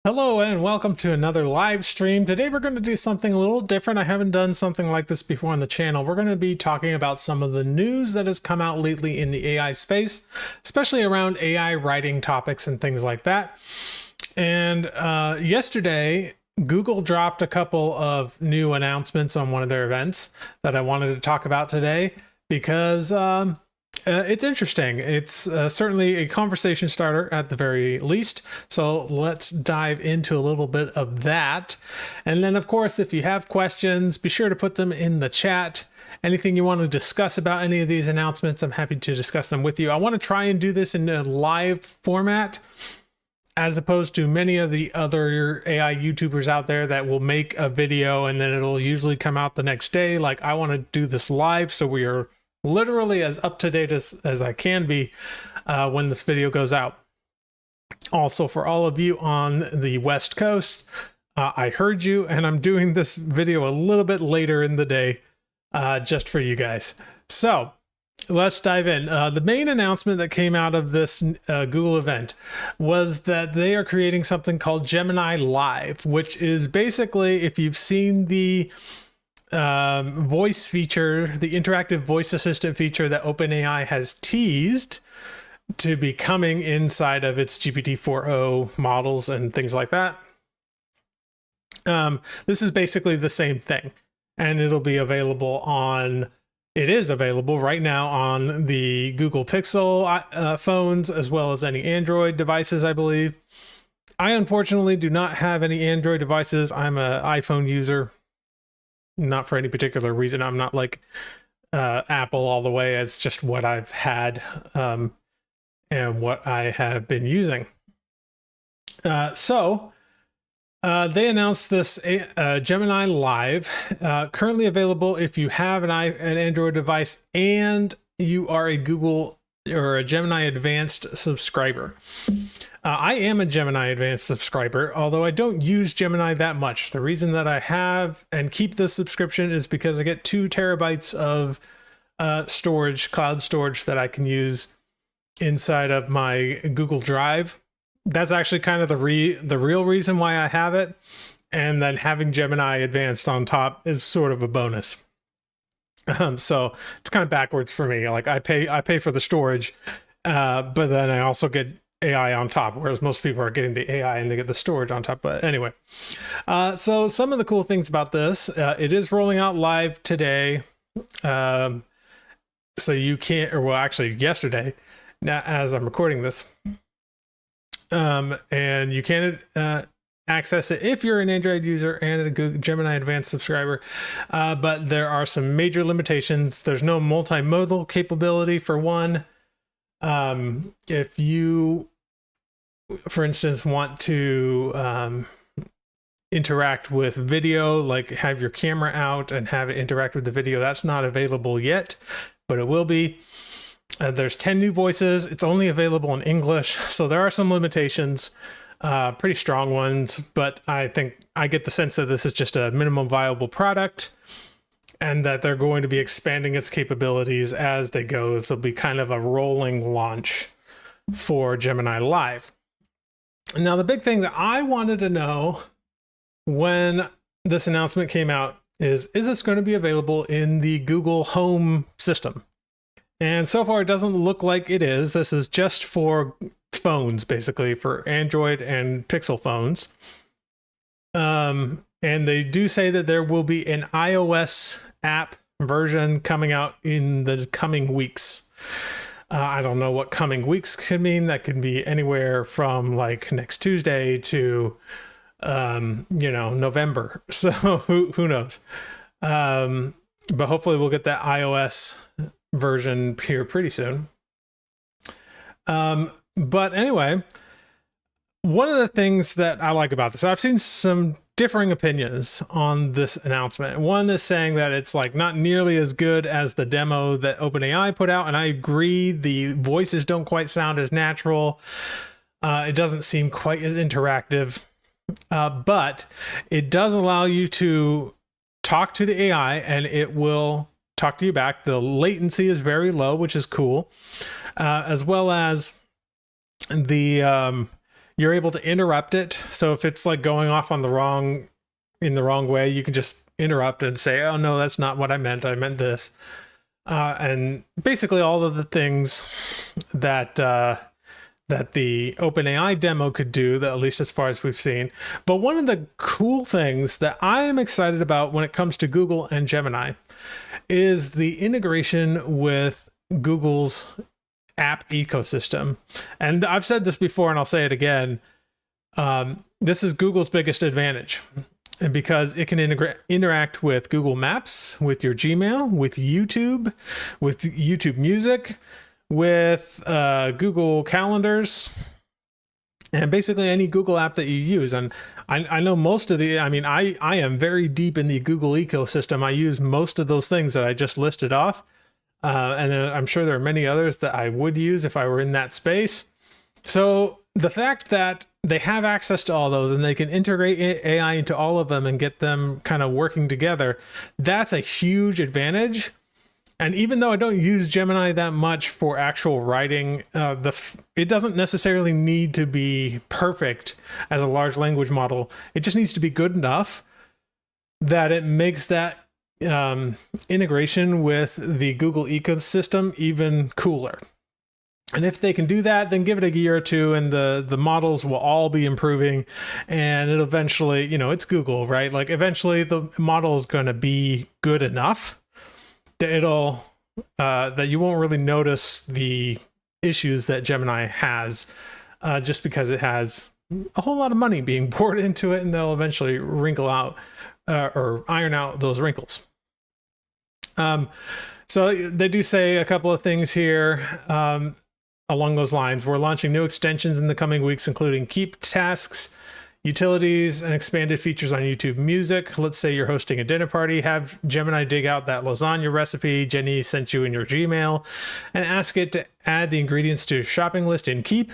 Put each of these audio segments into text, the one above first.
Hello and welcome to another live stream. Today we're going to do something a little different. I haven't done something like this before on the channel. We're going to be talking about some of the news that has come out lately in the AI space, especially around AI writing topics and things like that. And yesterday, Google dropped a couple of new announcements on one of their events that I wanted to talk about today because it's interesting. It's certainly a conversation starter at the very least. So let's dive into a little bit of that. And then, of course, if you have questions, be sure to put them in the chat. Anything you want to discuss about any of these announcements, I'm happy to discuss them with you. I want to try and do this in a live format, as opposed to many of the other AI YouTubers out there that will make a video and then it'll usually come out the next day. Like, I want to do this live so we are literally as up to date as I can be when this video goes out. Also, for all of you on the West Coast, I heard you, and I'm doing this video a little bit later in the day just for you guys. So let's dive in. The main announcement that came out of this Google event was that they are creating something called Gemini Live, which is basically, if you've seen the voice feature, the interactive voice assistant feature that OpenAI has teased to be coming inside of its GPT-4o models and things like that. This is basically the same thing, and it'll be available on, it is available right now on the Google Pixel phones, as well as any Android devices, I believe. I unfortunately do not have any Android devices. I'm an iPhone user. Not for any particular reason. I'm not like Apple all the way. It's just what I've had and what I have been using. So they announced this Gemini Live, currently available if you have an Android device and you are a Google or a Gemini Advanced subscriber. I am a Gemini Advanced subscriber, although I don't use Gemini that much. The reason that I have and keep this subscription is because I get 2 terabytes of storage, cloud storage, that I can use inside of my Google Drive. That's actually kind of the real reason why I have it. And then having Gemini Advanced on top is sort of a bonus. So it's kind of backwards for me. Like, I pay for the storage, but then I also get AI on top, whereas most people are getting the AI and they get the storage on top. But anyway, so some of the cool things about this, it is rolling out live today. So you can't, or well, actually yesterday, now as I'm recording this, and you can access it if you're an Android user and a Google Gemini Advanced subscriber. But there are some major limitations. There's no multimodal capability, for one. If you, for instance, want to interact with video, like have your camera out and have it interact with the video, that's not available yet, but it will be. There's 10 new voices. It's only available in English, so there are some limitations, pretty strong ones, but I think I get the sense that this is just a minimum viable product and that they're going to be expanding its capabilities as they go. This will be kind of a rolling launch for Gemini Live. Now, the big thing that I wanted to know when this announcement came out is this going to be available in the Google Home system? And so far, it doesn't look like it is. This is just for phones, basically, for Android and Pixel phones. And they do say that there will be an iOS app version coming out in the coming weeks. I don't know what coming weeks could mean. That could be anywhere from like next Tuesday to, November. So who knows? But hopefully we'll get that iOS version here pretty soon. But anyway, one of the things that I like about this, I've seen some differing opinions on this announcement. One is saying that it's like not nearly as good as the demo that OpenAI put out, and I agree. The voices don't quite sound as natural. It doesn't seem quite as interactive, but it does allow you to talk to the AI and it will talk to you back. The latency is very low, which is cool, as well as the you're able to interrupt it. So if it's like going off on in the wrong way, you can just interrupt and say, oh no, that's not what I meant. I meant this. And basically all of the things that the OpenAI demo could do, that at least as far as we've seen. But one of the cool things that I am excited about when it comes to Google and Gemini is the integration with Google's app ecosystem. And I've said this before and I'll say it again. This is Google's biggest advantage, and because it can interact with Google Maps, with your Gmail, with YouTube Music, with Google Calendars, and basically any Google app that you use. And I know most of I am very deep in the Google ecosystem. I use most of those things that I just listed off. And I'm sure there are many others that I would use if I were in that space. So the fact that they have access to all those and they can integrate AI into all of them and get them kind of working together, that's a huge advantage. And even though I don't use Gemini that much for actual writing, it doesn't necessarily need to be perfect as a large language model. It just needs to be good enough that it makes that integration with the Google ecosystem even cooler. And if they can do that, then give it a year or two and the models will all be improving, and it'll eventually, it's Google, right? Like eventually the model is going to be good enough that that you won't really notice the issues that Gemini has, just because it has a whole lot of money being poured into it, and they'll eventually wrinkle out or iron out those wrinkles. So they do say a couple of things here along those lines. We're launching new extensions in the coming weeks, including keep tasks, utilities, and expanded features on YouTube Music. Let's say you're hosting a dinner party, have Gemini dig out that lasagna recipe Jenny sent you in your Gmail and ask it to add the ingredients to your shopping list in Keep.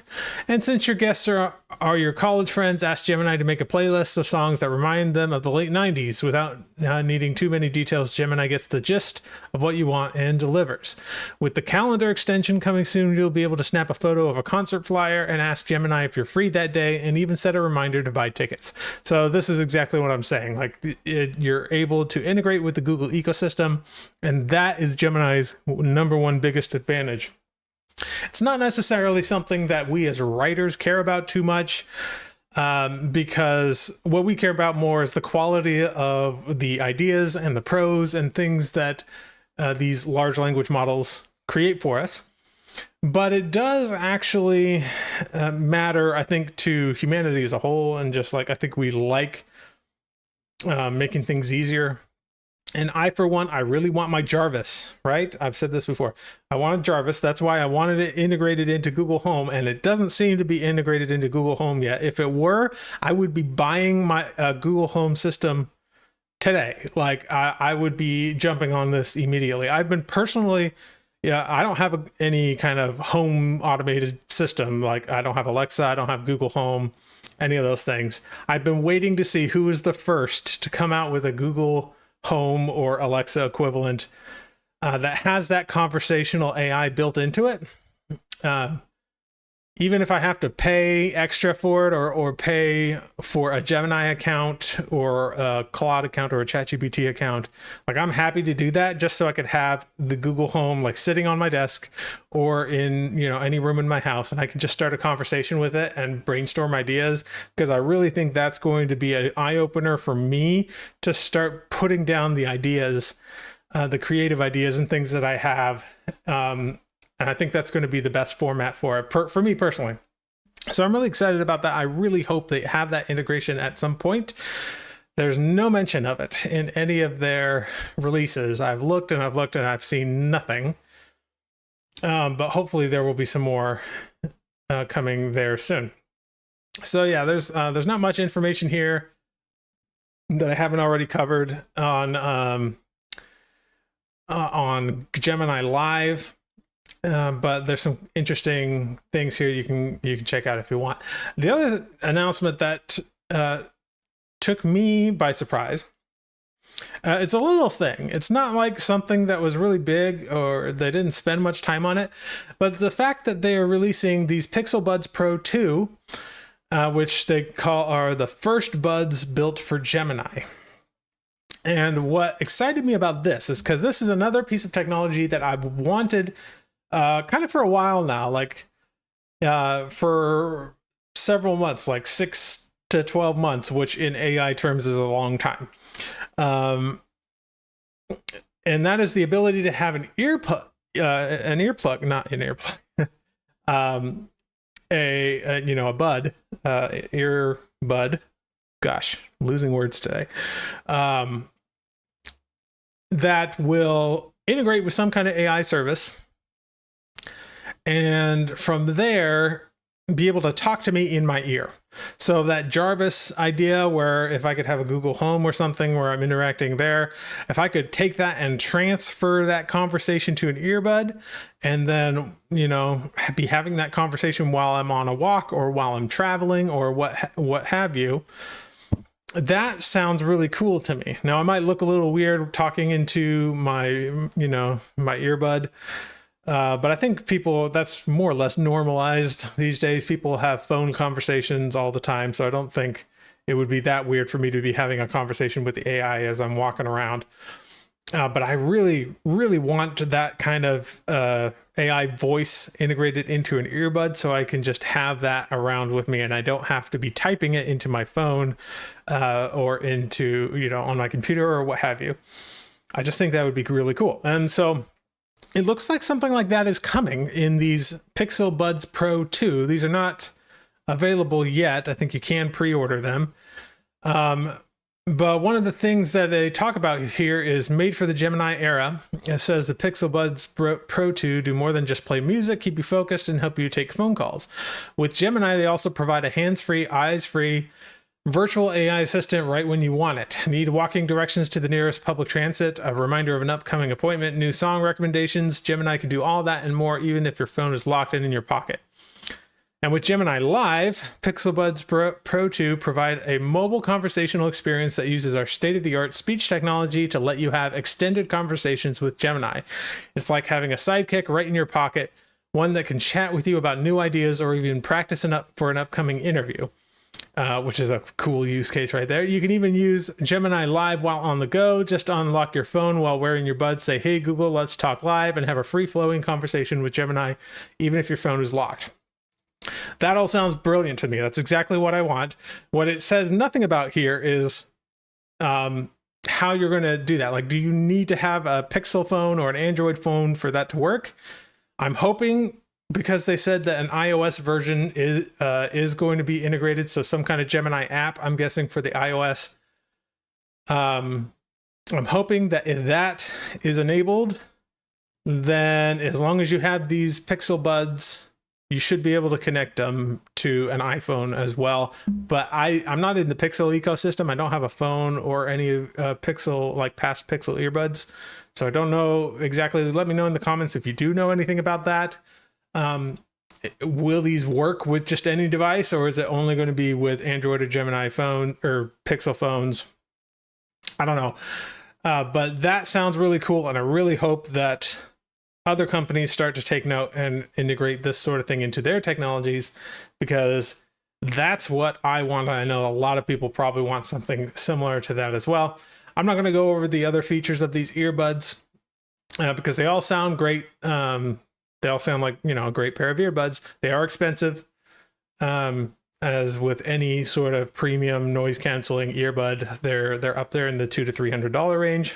And since your guests are your college friends, ask Gemini to make a playlist of songs that remind them of the late 90s. Without needing too many details, Gemini gets the gist of what you want and delivers. With the calendar extension coming soon, you'll be able to snap a photo of a concert flyer and ask Gemini if you're free that day, and even set a reminder to buy tickets. So this is exactly what I'm saying. Like you're able to integrate with the Google ecosystem, and that is Gemini's number one biggest advantage. It's not necessarily something that we as writers care about too much, because what we care about more is the quality of the ideas and the prose and things that these large language models create for us. But it does actually matter, I think, to humanity as a whole. And just like, I think we like making things easier. And I, for one, I really want my Jarvis, right? I've said this before. I wanted Jarvis. That's why I wanted it integrated into Google Home. And it doesn't seem to be integrated into Google Home yet. If it were, I would be buying my Google Home system today. Like I would be jumping on this immediately. I've been personally, I don't have any kind of home automated system. Like I don't have Alexa, I don't have Google Home, any of those things. I've been waiting to see who is the first to come out with a Google Home or Alexa equivalent that has that conversational AI built into it. Even if I have to pay extra for it, or pay for a Gemini account or a Claude account or a ChatGPT account, like I'm happy to do that just so I could have the Google Home like sitting on my desk or in any room in my house, and I can just start a conversation with it and brainstorm ideas, because I really think that's going to be an eye-opener for me to start putting down the ideas, the creative ideas and things that I have. And I think that's going to be the best format for it, for me personally. So I'm really excited about that. I really hope they have that integration at some point. There's no mention of it in any of their releases. I've looked and I've seen nothing. But hopefully there will be some more coming there soon. So yeah, there's not much information here that I haven't already covered on Gemini Live. But there's some interesting things here you can check out if you want. The other announcement that took me by surprise, it's a little thing. It's not like something that was really big or they didn't spend much time on it, but the fact that they are releasing these Pixel Buds Pro 2 which they call are the first buds built for Gemini. And what excited me about this is because this is another piece of technology that I've wanted kind of for a while now, like for several months, like 6 to 12 months, which in AI terms is a long time. And that is the ability to have an earplug, not an earplug, a bud, earbud. Gosh, losing words today. That will integrate with some kind of AI service, and from there be able to talk to me in my ear. So that Jarvis idea, where if I could have a Google Home or something where I'm interacting there, if I could take that and transfer that conversation to an earbud, and then, be having that conversation while I'm on a walk or while I'm traveling or what have you, that sounds really cool to me. Now, I might look a little weird talking into my earbud, but I think that's more or less normalized these days. People have phone conversations all the time, so I don't think it would be that weird for me to be having a conversation with the AI as I'm walking around. But I really, really want that kind of AI voice integrated into an earbud, so I can just have that around with me, and I don't have to be typing it into my phone or into, on my computer or what have you. I just think that would be really cool. And so it looks like something like that is coming in these Pixel Buds Pro 2. These are not available yet. I think you can pre-order them. But one of the things that they talk about here is made for the Gemini era. It says the Pixel Buds Pro 2 do more than just play music, keep you focused, and help you take phone calls. With Gemini, they also provide a hands-free, eyes-free virtual AI assistant right when you want it. Need walking directions to the nearest public transit, a reminder of an upcoming appointment, new song recommendations. Gemini can do all that and more, even if your phone is locked in your pocket. And with Gemini Live, Pixel Buds Pro 2 provide a mobile conversational experience that uses our state-of-the-art speech technology to let you have extended conversations with Gemini. It's like having a sidekick right in your pocket, one that can chat with you about new ideas or even practice for an upcoming interview, which is a cool use case right there. You can even use Gemini Live while on the go. Just unlock your phone while wearing your buds, say, "Hey Google, let's talk live," and have a free-flowing conversation with Gemini, even if your phone is locked. That all sounds brilliant to me. That's exactly what I want. What it says nothing about here is how you're going to do that. Like, do you need to have a Pixel phone or an Android phone for that to work? I'm hoping, because they said that an iOS version is going to be integrated, so some kind of Gemini app, I'm guessing, for the iOS. I'm hoping that if that is enabled, then as long as you have these Pixel Buds, you should be able to connect them to an iPhone as well. But I'm not in the Pixel ecosystem. I don't have a phone or any Pixel, like past Pixel earbuds. So I don't know exactly. Let me know in the comments if you do know anything about that. Will these work with just any device, or is it only going to be with Android or Gemini phone or Pixel phones? I don't know. But that sounds really cool. And I really hope that other companies start to take note and integrate this sort of thing into their technologies, because that's what I want. I know a lot of people probably want something similar to that as well. I'm not going to go over the other features of these earbuds because they all sound great. They all sound like, a great pair of earbuds. They are expensive, as with any sort of premium noise canceling earbud. They're up there in the $200 to $300 range,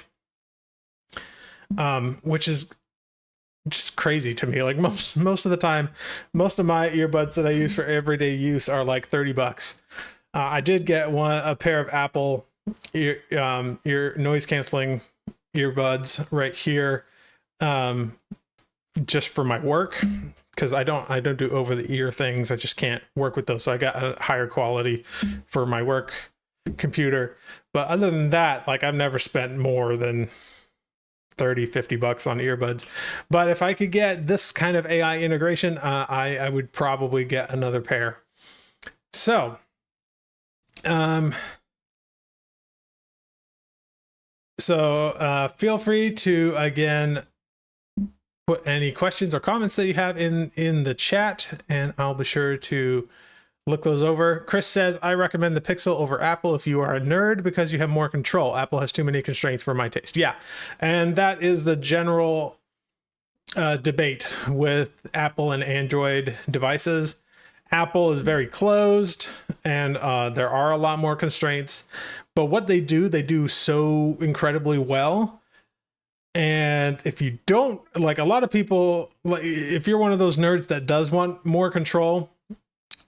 which is just crazy to me. Like most of the time, most of my earbuds that I use for everyday use are like $30. I did get a pair of Apple ear noise canceling earbuds right here, just for my work, because I don't do over the ear things. I just can't work with those. So I got a higher quality for my work computer. But other than that, like, I've never spent more than $30-$50 on earbuds. But if I could get this kind of AI integration, I would probably get another pair. So feel free to, again, put any questions or comments that you have in the chat, and I'll be sure to look those over. Chris says, I recommend the Pixel over Apple if you are a nerd because you have more control. Apple has too many constraints for my taste. Yeah, and that is the general debate with Apple and Android devices. Apple is very closed, and there are a lot more constraints. But what they do so incredibly well. And if you don't, like a lot of people, like if you're one of those nerds that does want more control,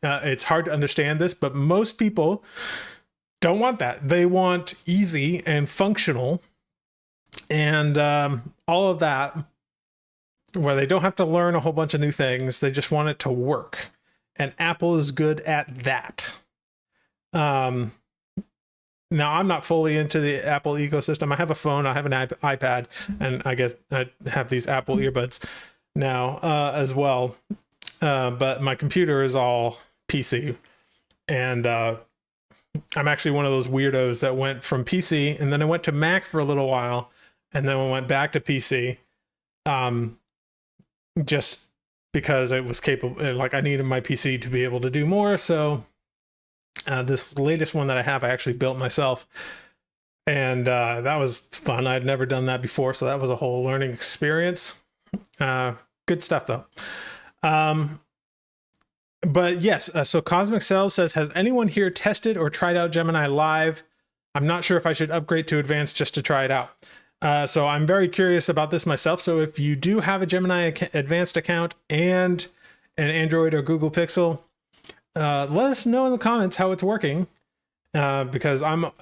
it's hard to understand this, but most people don't want that. They want easy and functional and all of that, where they don't have to learn a whole bunch of new things. They just want it to work. And Apple is good at that. Now, I'm not fully into the Apple ecosystem. I have a phone, I have an iPad, and I guess I have these Apple earbuds now as well. But my computer is all PC. And I'm actually one of those weirdos that went from PC, and then I went to Mac for a little while, and then I went back to PC just because it was capable. Like I needed my PC to be able to do more, so... this latest one that I have, I actually built myself, and that was fun. I'd never done that before, so that was a whole learning experience. Good stuff, though. But yes, so Cosmic Cells says, has anyone here tested or tried out Gemini Live? I'm not sure if I should upgrade to Advanced just to try it out. So I'm very curious about this myself. So if you do have a Gemini Advanced account and an Android or Google Pixel, let us know in the comments how it's working, because I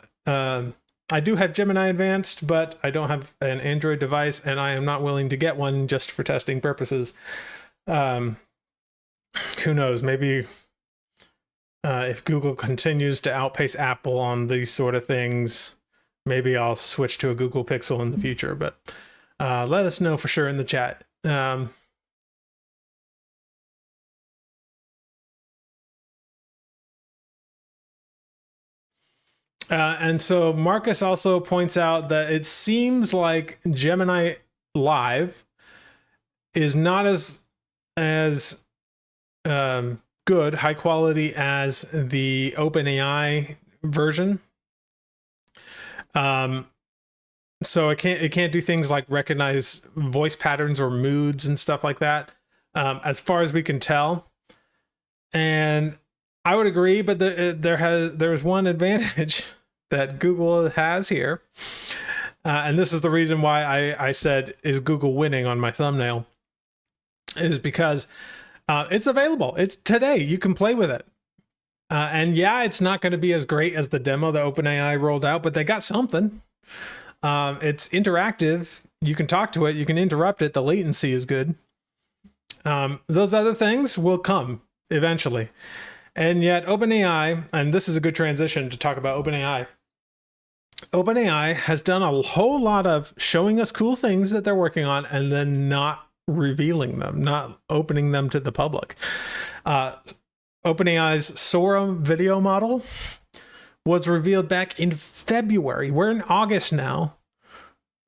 do have Gemini Advanced, but I don't have an Android device, and I am not willing to get one just for testing purposes. Who knows? Maybe if Google continues to outpace Apple on these sort of things, maybe I'll switch to a Google Pixel in the future. But let us know for sure in the chat. And so Marcus also points out that it seems like Gemini Live is not as good, high quality as the OpenAI version. So it can't do things like recognize voice patterns or moods and stuff like that, as far as we can tell. And I would agree, but there's one advantage that Google has here. And this is the reason why I said, is Google winning on my thumbnail? Is because it's available. It's today. You can play with it. And yeah, it's not going to be as great as the demo that OpenAI rolled out, but they got something. It's interactive. You can talk to it. You can interrupt it. The latency is good. Those other things will come eventually. And yet OpenAI, and this is a good transition to talk about OpenAI. OpenAI has done a whole lot of showing us cool things that they're working on and then not revealing them, not opening them to the public. OpenAI's Sora video model was revealed back in February. We're in August now,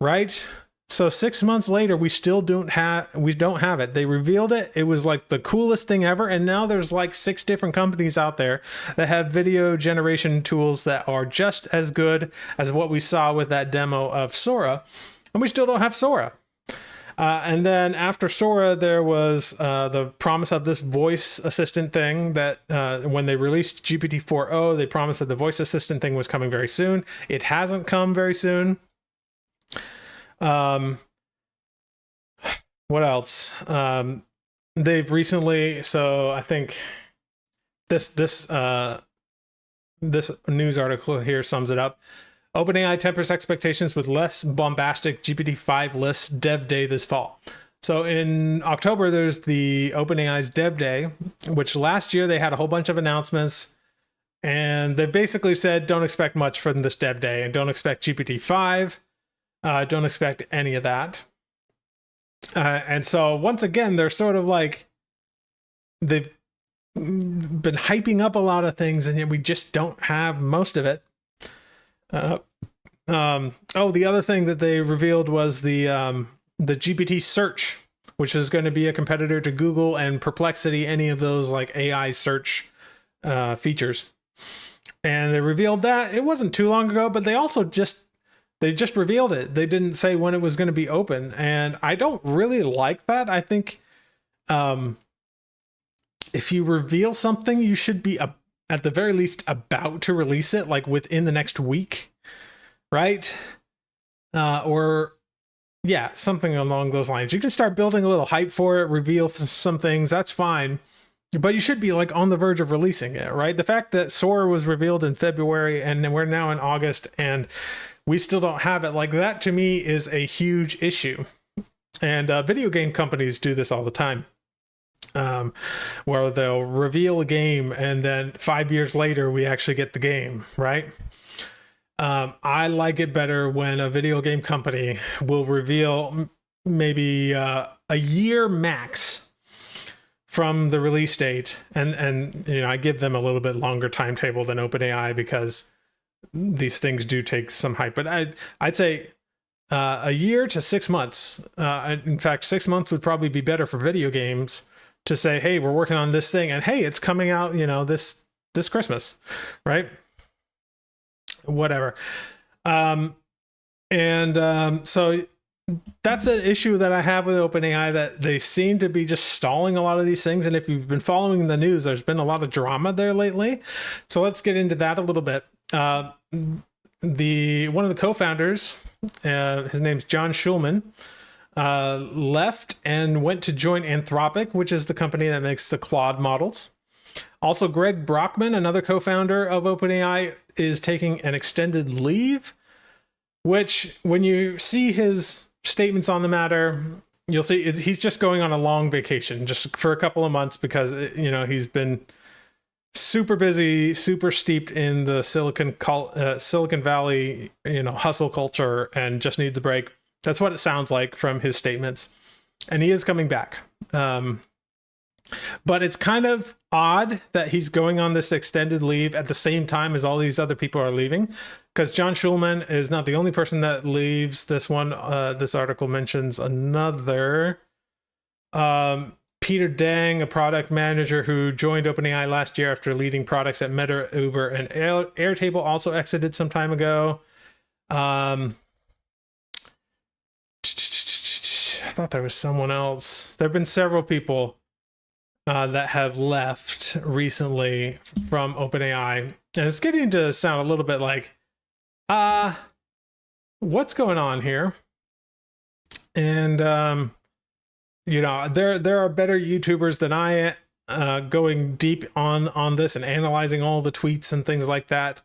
right? So 6 months later, we still don't have it. They revealed it. It was like the coolest thing ever. And now there's like 6 different companies out there that have video generation tools that are just as good as what we saw with that demo of Sora. And we still don't have Sora. And then after Sora, there was the promise of this voice assistant thing that when they released GPT-4o, they promised that the voice assistant thing was coming very soon. It hasn't come very soon. What else? They've recently, so I think this news article here sums it up. OpenAI tempers expectations with less bombastic GPT-5 lists dev day this fall. So in October, there's the OpenAI's dev day, which last year they had a whole bunch of announcements, and they basically said, don't expect much from this dev day, and don't expect GPT-5. Don't expect any of that. And so once again, they're sort of like, they've been hyping up a lot of things, and yet we just don't have most of it. The other thing that they revealed was the GPT search, which is going to be a competitor to Google and Perplexity, any of those like AI search features. And they revealed that. It wasn't too long ago, but they also just revealed it. They didn't say when it was going to be open. And I don't really like that. I think if you reveal something, you should be at the very least about to release it, like within the next week, right? Or yeah, something along those lines. You can start building a little hype for it, reveal some things, that's fine. But you should be like on the verge of releasing it, right? The fact that Sora was revealed in February and we're now in August and we still don't have it, like that to me is a huge issue. And video game companies do this all the time, where they'll reveal a game and then 5 years later we actually get the game, right? I like it better when a video game company will reveal maybe a year max from the release date, and you know, I give them a little bit longer timetable than OpenAI because these things do take some hype. But I'd say a year to 6 months. In fact, 6 months would probably be better for video games to say, hey, we're working on this thing, and hey, it's coming out, you know, this Christmas, right? Whatever. So that's an issue that I have with OpenAI, that they seem to be just stalling a lot of these things. And if you've been following the news, there's been a lot of drama there lately. So let's get into that a little bit. One of the co-founders, his name's John Schulman, left and went to join Anthropic, which is the company that makes the Claude models. Also, Greg Brockman, another co-founder of OpenAI, is taking an extended leave, which when you see his statements on the matter, you'll see he's just going on a long vacation just for a couple of months because, you know, he's been super busy, super steeped in the Silicon Valley, you know, hustle culture, and just needs a break. That's what it sounds like from his statements. And he is coming back. But it's kind of odd that he's going on this extended leave at the same time as all these other people are leaving, because John Schulman is not the only person that leaves. This article mentions another, Peter Deng, a product manager who joined OpenAI last year after leading products at Meta, Uber, and Airtable, also exited some time ago. I thought there was someone else. There have been several people that have left recently from OpenAI, and it's getting to sound a little bit like, what's going on here? And you know, there are better YouTubers than I going deep on this and analyzing all the tweets and things like that.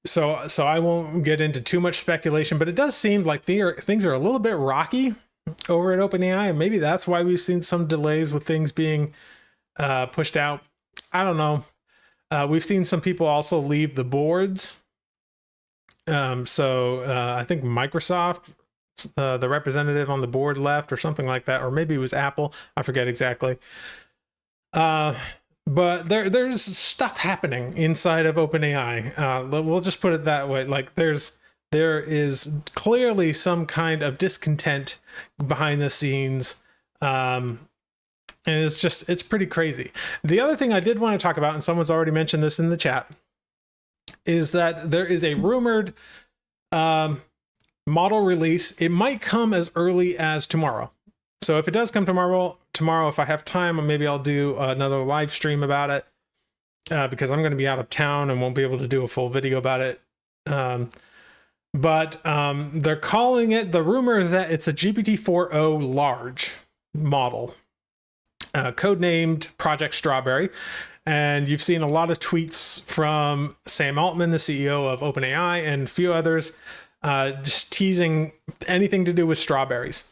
So I won't get into too much speculation, but it does seem like things are a little bit rocky over at OpenAI, and maybe that's why we've seen some delays with things being pushed out. I don't know. We've seen some people also leave the boards. I think Microsoft, the representative on the board, left, or something like that, or maybe it was Apple. I forget exactly. But there's stuff happening inside of OpenAI. We'll just put it that way. Like there is clearly some kind of discontent behind the scenes. And it's pretty crazy. The other thing I did want to talk about, and someone's already mentioned this in the chat, is that there is a rumored model release. It might come as early as tomorrow. So if it does come tomorrow, if I have time, maybe I'll do another live stream about it, because I'm going to be out of town and won't be able to do a full video about it. But they're calling it, the rumor is that it's a GPT-4o large model, codenamed Project Strawberry. And you've seen a lot of tweets from Sam Altman, the CEO of OpenAI, and a few others, just teasing anything to do with strawberries.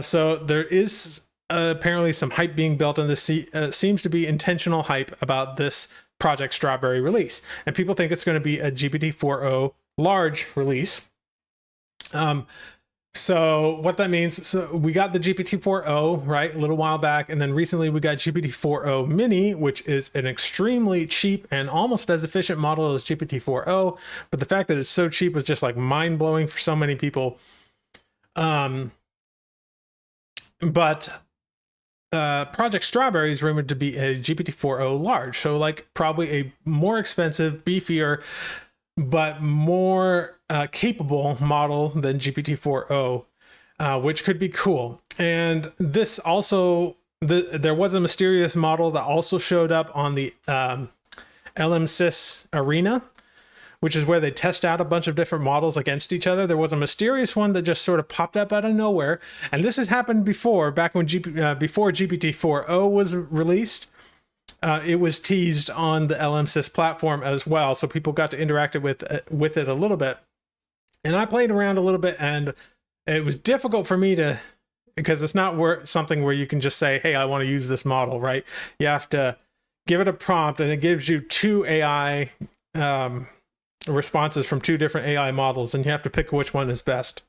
So there is apparently some hype being built, and this seems to be intentional hype about this Project Strawberry release. And people think it's going to be a GPT-4o large release. So what that means, so we got the GPT-4o, right, a little while back, and then recently we got GPT-4o mini, which is an extremely cheap and almost as efficient model as GPT-4o, but the fact that it's so cheap was just like mind-blowing for so many people. But Project Strawberry is rumored to be a GPT-4o large, so like probably a more expensive, beefier, but more capable model than GPT-4o, which could be cool. And this also, there was a mysterious model that also showed up on the LMSYS Arena, which is where they test out a bunch of different models against each other. There was a mysterious one that just sort of popped up out of nowhere. And this has happened before, back when before GPT-4o was released. It was teased on the LMSYS platform as well, so people got to interact with it a little bit. And I played around a little bit, and it was difficult for me to, because it's not something where you can just say, hey, I want to use this model, right? You have to give it a prompt, and it gives you two AI responses from two different AI models, and you have to pick which one is best.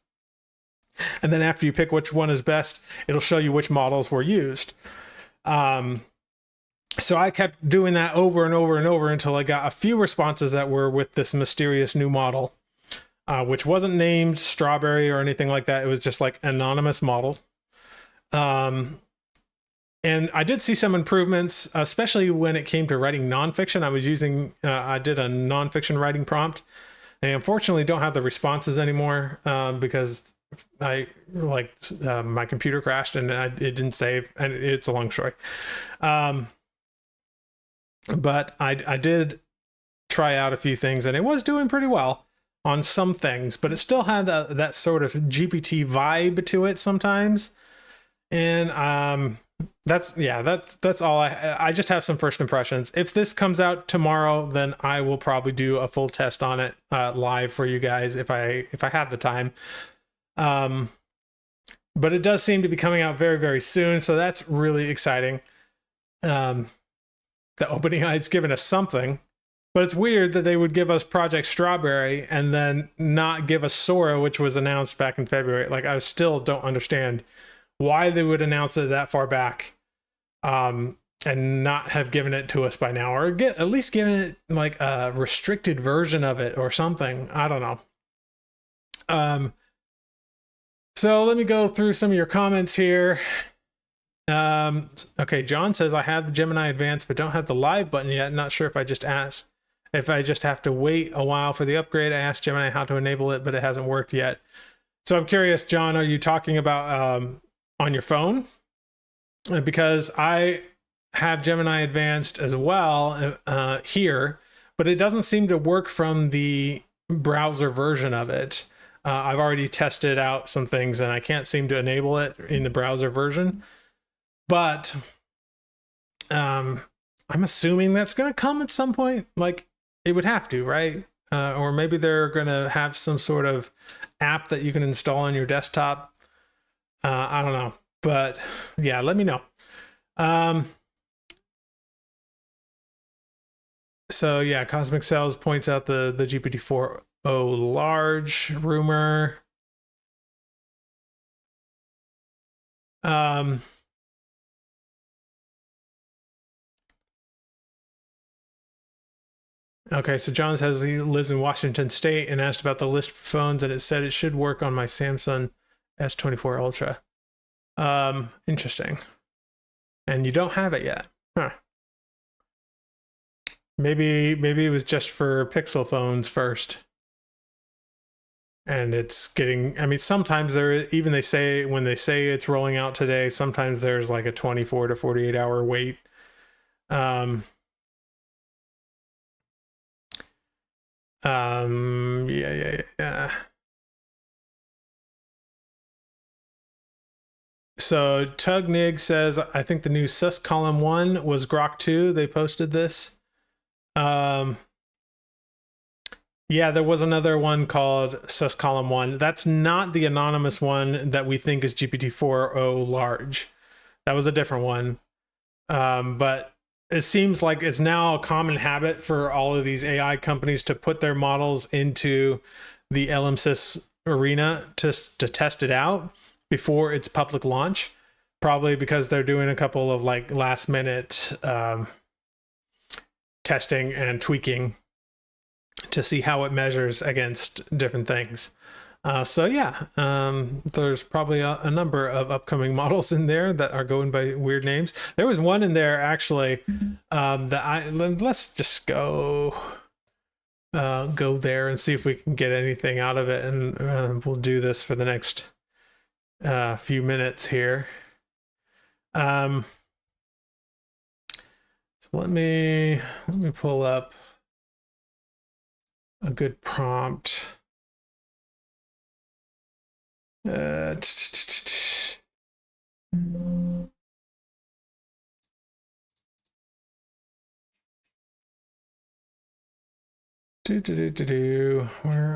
And then after you pick which one is best, it'll show you which models were used. So I kept doing that over and over and over until I got a few responses that were with this mysterious new model, which wasn't named Strawberry or anything like that. It was just like an anonymous model. And I did see some improvements, especially when it came to writing nonfiction. I did a nonfiction writing prompt. I unfortunately don't have the responses anymore because my computer crashed and it didn't save, and it's a long story. But I did try out a few things, and it was doing pretty well on some things, but it still had that sort of GPT vibe to it sometimes. And that's all. I just have some first impressions. If this comes out tomorrow, then I will probably do a full test on it live for you guys if I have the time. But it does seem to be coming out very, very soon, so that's really exciting. The OpenAI has given us something, but it's weird that they would give us Project Strawberry and then not give us Sora, which was announced back in February. Like, I still don't understand why they would announce it that far back, and not have given it to us by now, or at least given it like a restricted version of it or something. I don't know. So let me go through some of your comments here. Okay, John says, I have the Gemini Advanced, but don't have the live button yet. Not sure if I just have to wait a while for the upgrade. I asked Gemini how to enable it, but it hasn't worked yet. So I'm curious, John, are you talking about on your phone? Because I have Gemini Advanced as well here, but it doesn't seem to work from the browser version of it. I've already tested out some things and I can't seem to enable it in the browser version. But I'm assuming that's going to come at some point. Like, it would have to, right? Or maybe they're going to have some sort of app that you can install on your desktop. I don't know. But yeah, let me know. So yeah, Cosmic Cells points out the GPT-4o large rumor. Okay, so John says he lives in Washington State and asked about the list for phones, and it said it should work on my Samsung S24 Ultra. Interesting. And you don't have it yet. Huh. Maybe it was just for Pixel phones first. And it's getting, I mean, sometimes when they say it's rolling out today, sometimes there's like a 24 to 48 hour wait. Yeah. So Tugnig says, I think the new sus column 1 was Grok 2. They posted this. Yeah, there was another one called sus column 1. That's not the anonymous one that we think is GPT-4o large. That was a different one. But it seems like it's now a common habit for all of these AI companies to put their models into the LMSYS Arena to test it out before its public launch, probably because they're doing a couple of like last minute testing and tweaking to see how it measures against different things. So yeah, there's probably a number of upcoming models in there that are going by weird names. There was one in there actually let's just go there and see if we can get anything out of it, and we'll do this for the next few minutes here. So let me pull up a good prompt. Where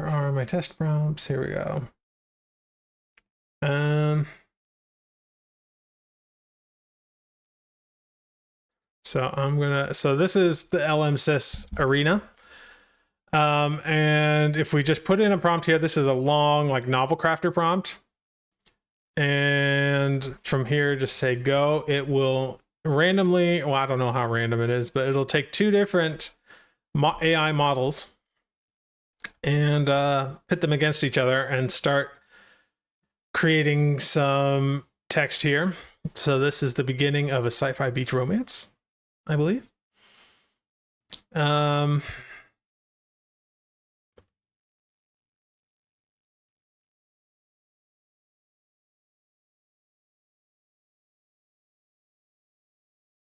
are my test prompts? Here we go. So this is the LMSYS Arena. And if we just put in a prompt here, this is a long, like, novel crafter prompt. And from here, just say go. It will randomly, well, I don't know how random it is, but it'll take two different AI models and pit them against each other and start creating some text here. So this is the beginning of a sci-fi beach romance, I believe.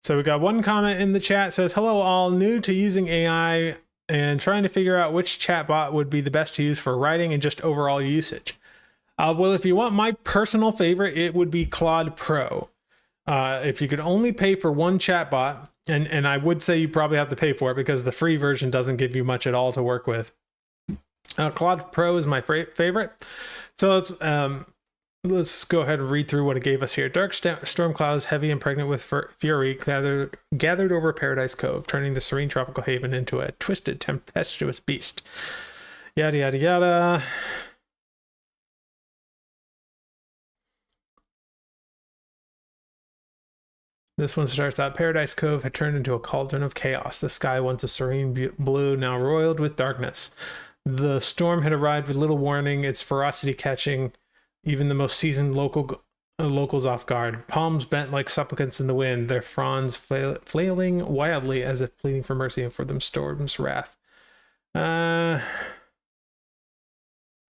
So we got one comment in the chat, says, hello all, new to using AI and trying to figure out which chatbot would be the best to use for writing and just overall usage. Well, if you want my personal favorite, it would be Claude Pro. If you could only pay for one chatbot, and I would say you probably have to pay for it because the free version doesn't give you much at all to work with. Claude Pro is my favorite. So let's go ahead and read through what it gave us here. Dark storm clouds, heavy and pregnant with fury, gathered over Paradise Cove, turning the serene tropical haven into a twisted, tempestuous beast. Yada, yada, yada. This one starts out, Paradise Cove had turned into a cauldron of chaos. The sky, once a serene blue, now roiled with darkness. The storm had arrived with little warning, its ferocity catching even the most seasoned locals off guard. Palms bent like supplicants in the wind, their fronds flailing wildly as if pleading for mercy and for them storm's wrath.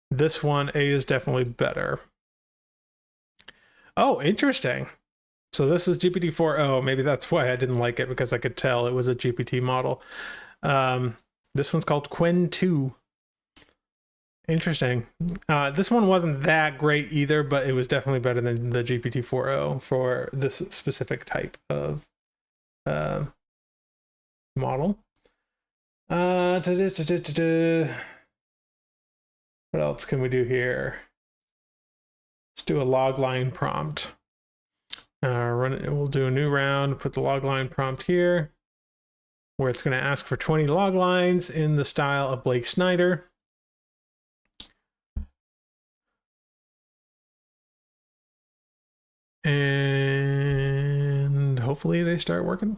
This one, A, is definitely better. Oh, interesting. So this is GPT-4o. Maybe that's why I didn't like it, because I could tell it was a GPT model. This one's called Qwen 2. Interesting. This one wasn't that great either, but it was definitely better than the GPT-4o for this specific type of model. What else can we do here? Let's do a logline prompt. Run it. We'll do a new round. Put the logline prompt here, where it's going to ask for 20 log lines in the style of Blake Snyder. And hopefully they start working.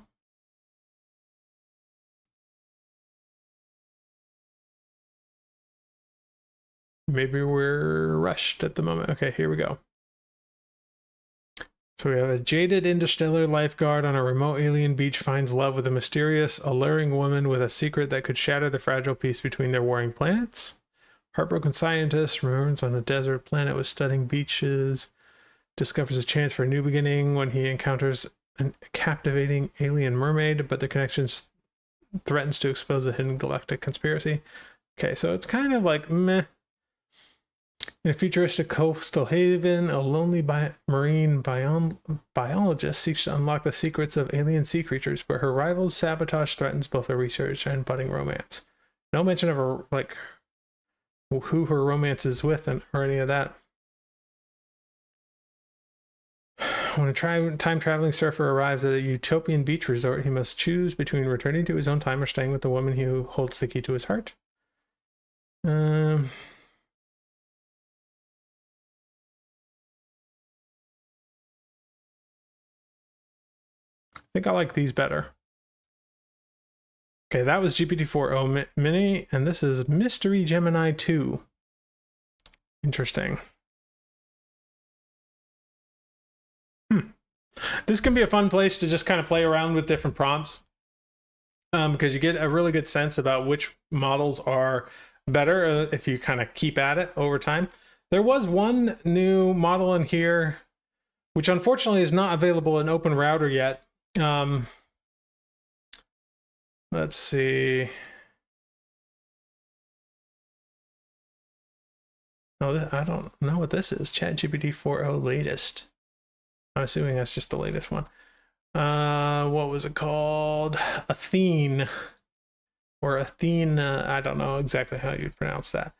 Maybe we're rushed at the moment. Okay, here we go. So we have a jaded interstellar lifeguard on a remote alien beach finds love with a mysterious, alluring woman with a secret that could shatter the fragile peace between their warring planets. Heartbroken scientist returns on a desert planet with stunning beaches, discovers a chance for a new beginning when he encounters a captivating alien mermaid, but the connections threatens to expose a hidden galactic conspiracy. Okay, so it's kind of like meh. In a futuristic coastal haven, a lonely marine biologist seeks to unlock the secrets of alien sea creatures, but her rival's sabotage threatens both her research and budding romance. No mention of her, like, who her romance is with or any of that. When a time-traveling surfer arrives at a utopian beach resort, he must choose between returning to his own time or staying with the woman who holds the key to his heart. I think I like these better. Okay, that was GPT-4o Mini, and this is Mystery Gemini 2. Interesting. This can be a fun place to just kind of play around with different prompts, because you get a really good sense about which models are better if you kind of keep at it over time. There was one new model in here, which unfortunately is not available in Open Router yet. Let's see. Oh, I don't know what this is. ChatGPT 4.0 latest. I'm assuming that's just the latest one. What was it called? Athene. Or Athene. I don't know exactly how you'd pronounce that.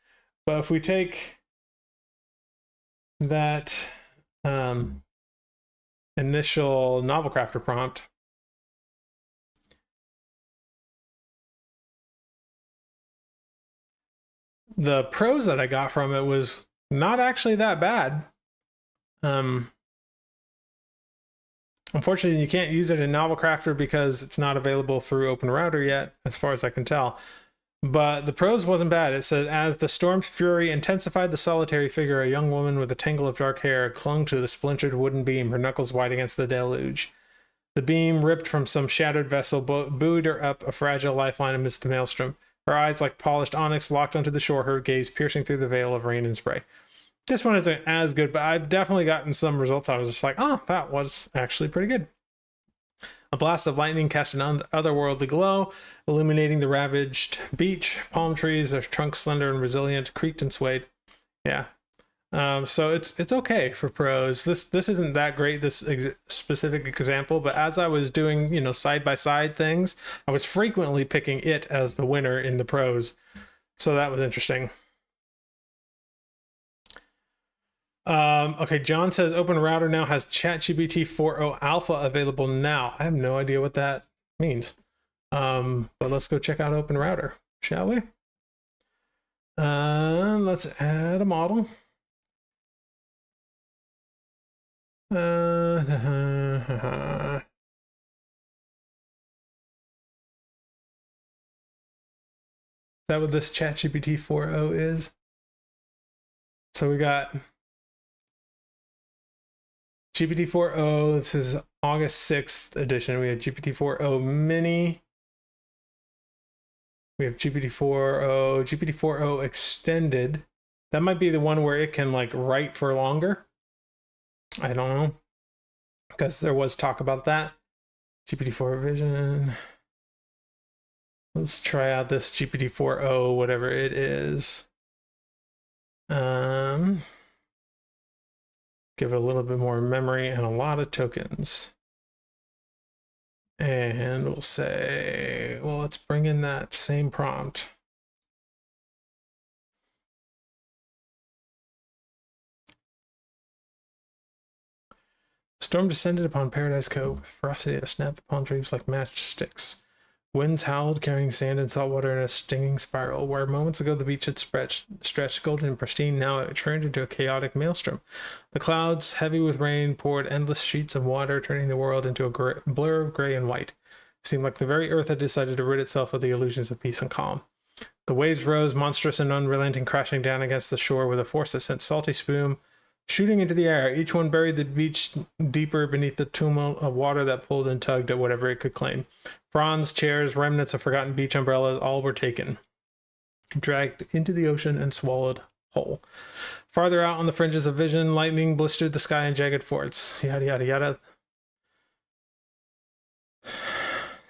But if we take that initial novel crafter prompt, the prose that I got from it was not actually that bad. Unfortunately, you can't use it in Novel Crafter because it's not available through Open Router yet, as far as I can tell. But the prose wasn't bad. It said, as the storm's fury intensified, the solitary figure, a young woman with a tangle of dark hair, clung to the splintered wooden beam, her knuckles white against the deluge. The beam, ripped from some shattered vessel, buoyed her up a fragile lifeline amidst the maelstrom. Her eyes, like polished onyx, locked onto the shore, her gaze piercing through the veil of rain and spray. This one isn't as good, but I've definitely gotten some results. I was just like, oh, that was actually pretty good. A blast of lightning cast an otherworldly glow, illuminating the ravaged beach. Palm trees, their trunks slender and resilient, creaked and swayed. Yeah. So it's okay for prose. This isn't that great, this specific example, but as I was doing, side by side things, I was frequently picking it as the winner in the prose. So that was interesting. Okay, John says Open Router now has ChatGPT 4.0 alpha available now. I have no idea what that means. But let's go check out Open Router, shall we? Let's add a model. Is that what this ChatGPT 4.0 is? So we got GPT 4.0, this is August 6th edition. We have GPT 4.0 mini. We have GPT 4.0, GPT 4.0 extended. That might be the one where it can like write for longer. I don't know, because there was talk about that. GPT 4 revision. Let's try out this GPT 4.0, whatever it is. Give it a little bit more memory and a lot of tokens. And we'll say, well, let's bring in that same prompt. Storm descended upon Paradise Cove with ferocity that snapped the palm trees like matchsticks. Winds howled, carrying sand and salt water in a stinging spiral. Where moments ago the beach had stretched golden and pristine, now it turned into a chaotic maelstrom. The clouds, heavy with rain, poured endless sheets of water, turning the world into a blur of gray and white. It seemed like the very earth had decided to rid itself of the illusions of peace and calm. The waves rose, monstrous and unrelenting, crashing down against the shore with a force that sent salty spume shooting into the air. Each one buried the beach deeper beneath the tumult of water that pulled and tugged at whatever it could claim. Fronds, chairs, remnants of forgotten beach umbrellas, all were taken, dragged into the ocean and swallowed whole. Farther out on the fringes of vision, lightning blistered the sky in jagged forts. Yada, yada, yada.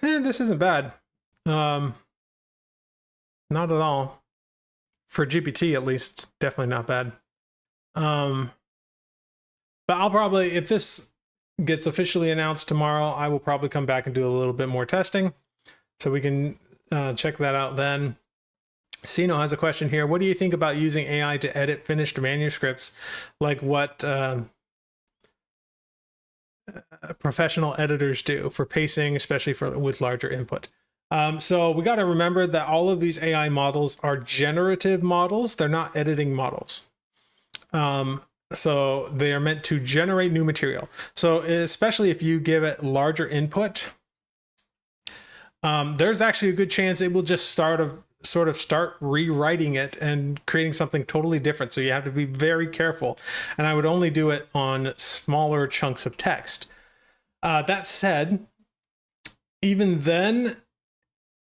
This isn't bad. Not at all. For GPT, at least, it's definitely not bad. But I'll probably, if this gets officially announced tomorrow, I will probably come back and do a little bit more testing, so we can check that out then. Sino has a question here. What do you think about using AI to edit finished manuscripts, like what professional editors do for pacing, especially with larger input? So we got to remember that all of these AI models are generative models. They're not editing models. So they are meant to generate new material. So especially if you give it larger input, there's actually a good chance it will just start sort of start rewriting it and creating something totally different. So you have to be very careful. And I would only do it on smaller chunks of text. That said, even then,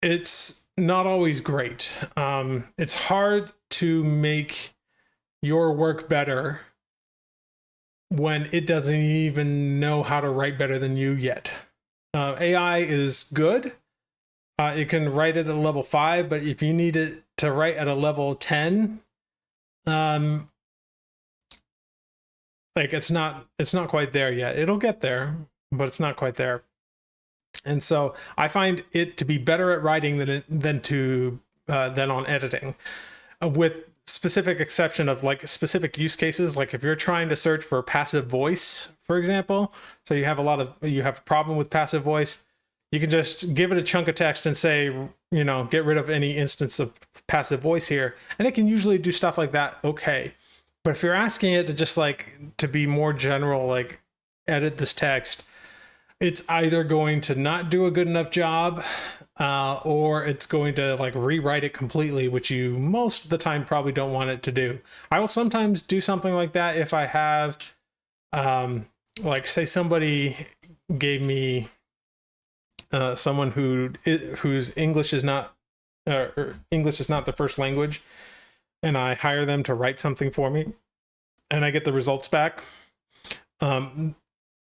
it's not always great. It's hard to make your work better when it doesn't even know how to write better than you yet. AI is good. It can write it at level 5, but if you need it to write at a level 10, like it's not quite there yet. It'll get there, but it's not quite there. And so I find it to be better at writing than on editing, with specific exception of like specific use cases. Like if you're trying to search for passive voice, for example, so you have a problem with passive voice, you can just give it a chunk of text and say, get rid of any instance of passive voice here. And it can usually do stuff like that. Okay. But if you're asking it to just to be more general, like edit this text, it's either going to not do a good enough job, or it's going to rewrite it completely, which you most of the time probably don't want it to do. I will sometimes do something like that if I have, say somebody gave me someone whose English is not the first language, and I hire them to write something for me, and I get the results back.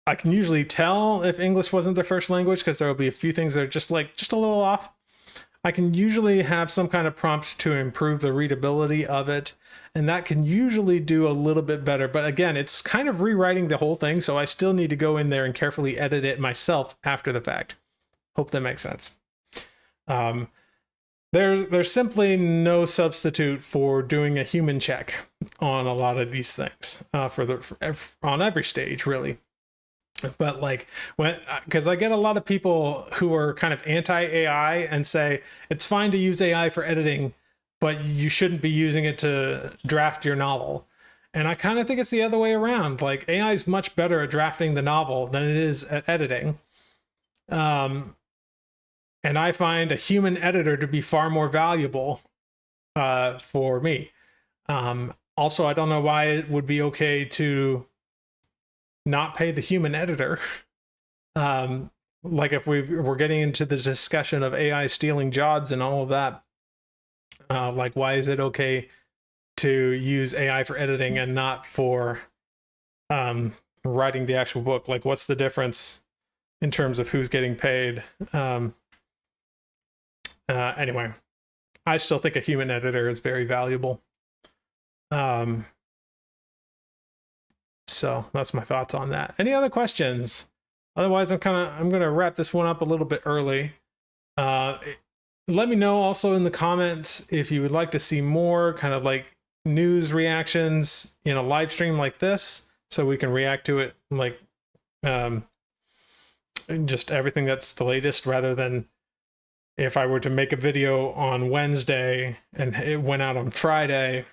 I can usually tell if English wasn't their first language because there will be a few things that are just a little off. I can usually have some kind of prompt to improve the readability of it, and that can usually do a little bit better. But again, it's kind of rewriting the whole thing, so I still need to go in there and carefully edit it myself after the fact. Hope that makes sense. There's simply no substitute for doing a human check on a lot of these things, on every stage, really. But because I get a lot of people who are kind of anti-AI and say it's fine to use AI for editing, but you shouldn't be using it to draft your novel. And I kind of think it's the other way around. AI is much better at drafting the novel than it is at editing. And I find a human editor to be far more valuable for me. Also, I don't know why it would be okay to not pay the human editor. If we're getting into the discussion of AI stealing jobs and all of that, why is it okay to use AI for editing and not for writing the actual book? What's the difference in terms of who's getting paid? Anyway, I still think a human editor is very valuable. So that's my thoughts on that. Any other questions? Otherwise, I'm going to wrap this one up a little bit early. Let me know also in the comments if you would like to see more kind of news reactions in a live stream like this, so we can react to it just everything that's the latest, rather than if I were to make a video on Wednesday and it went out on Friday,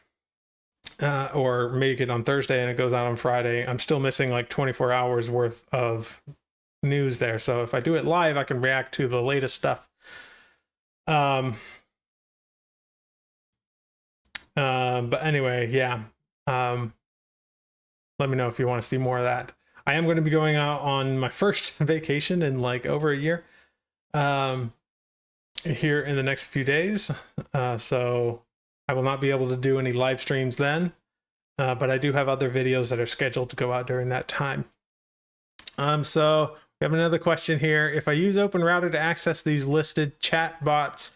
or make it on Thursday and it goes out on Friday, I'm still missing 24 hours worth of news there. So if I do it live, I can react to the latest stuff. But anyway, yeah. Let me know if you want to see more of that. I am going to be going out on my first vacation in over a year, here in the next few days. So I will not be able to do any live streams then, but I do have other videos that are scheduled to go out during that time. So we have another question here. If I use OpenRouter to access these listed chat bots,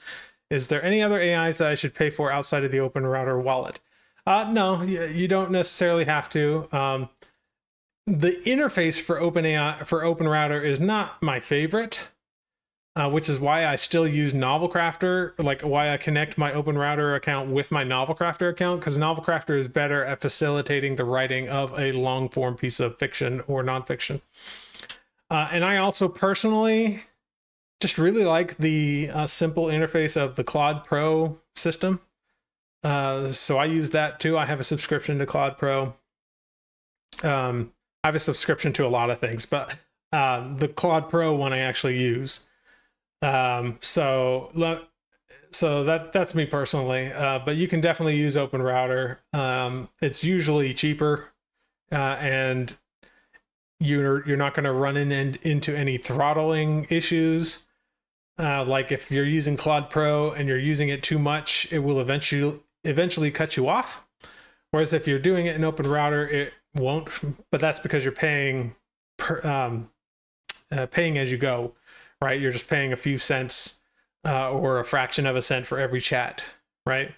is there any other AIs that I should pay for outside of the OpenRouter wallet? No, you don't necessarily have to. The interface for OpenRouter is not my favorite. Which is why I still use NovelCrafter, why I connect my OpenRouter account with my NovelCrafter account, because NovelCrafter is better at facilitating the writing of a long-form piece of fiction or nonfiction. And I also personally just really like the simple interface of the Claude Pro system. So I use that too. I have a subscription to Claude Pro. I have a subscription to a lot of things, but the Claude Pro one I actually use. So So that's me personally, but you can definitely use OpenRouter. It's usually cheaper, and you're not going to run into any throttling issues. Like if you're using Claude Pro and you're using it too much, it will eventually cut you off. Whereas if you're doing it in OpenRouter, it won't. But that's because you're paying paying as you go, right? You're just paying a few cents or a fraction of a cent for every chat, right?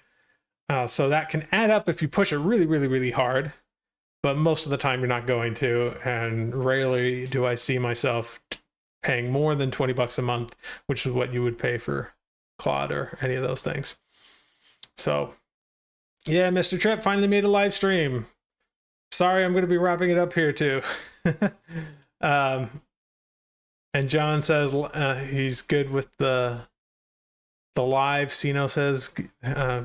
So that can add up if you push it really, really, really hard. But most of the time you're not going to, and rarely do I see myself paying more than 20 bucks a month, which is what you would pay for Claude or any of those things. So yeah, Mr. Tripp finally made a live stream. Sorry, I'm going to be wrapping it up here too. And John says he's good with the live. Sino says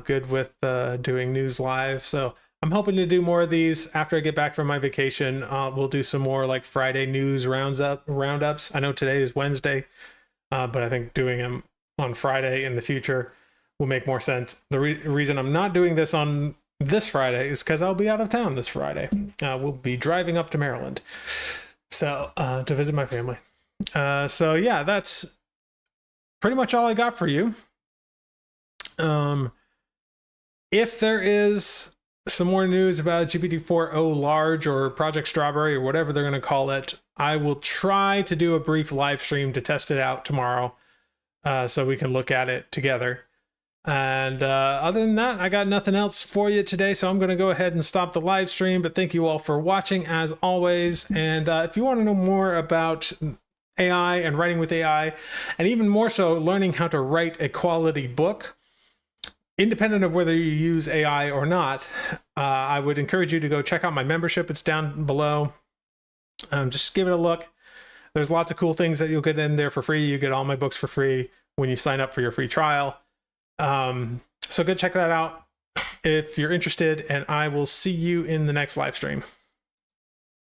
good with doing news live. So I'm hoping to do more of these after I get back from my vacation. We'll do some more like Friday news roundups. I know today is Wednesday, but I think doing them on Friday in the future will make more sense. The reason I'm not doing this on this Friday is because I'll be out of town this Friday. We'll be driving up to Maryland, so to visit my family. So yeah, that's pretty much all I got for you. If there is some more news about GPT-4o large or Project Strawberry or whatever they're going to call it, I will try to do a brief live stream to test it out tomorrow, so we can look at it together. And other than that, I got nothing else for you today, so I'm going to go ahead and stop the live stream. But thank you all for watching as always. And if you want to know more about AI and writing with AI, and even more so learning how to write a quality book, independent of whether you use AI or not, I would encourage you to go check out my membership. It's down below. Just give it a look. There's lots of cool things that you'll get in there for free. You get all my books for free when you sign up for your free trial. So go check that out if you're interested, and I will see you in the next live stream.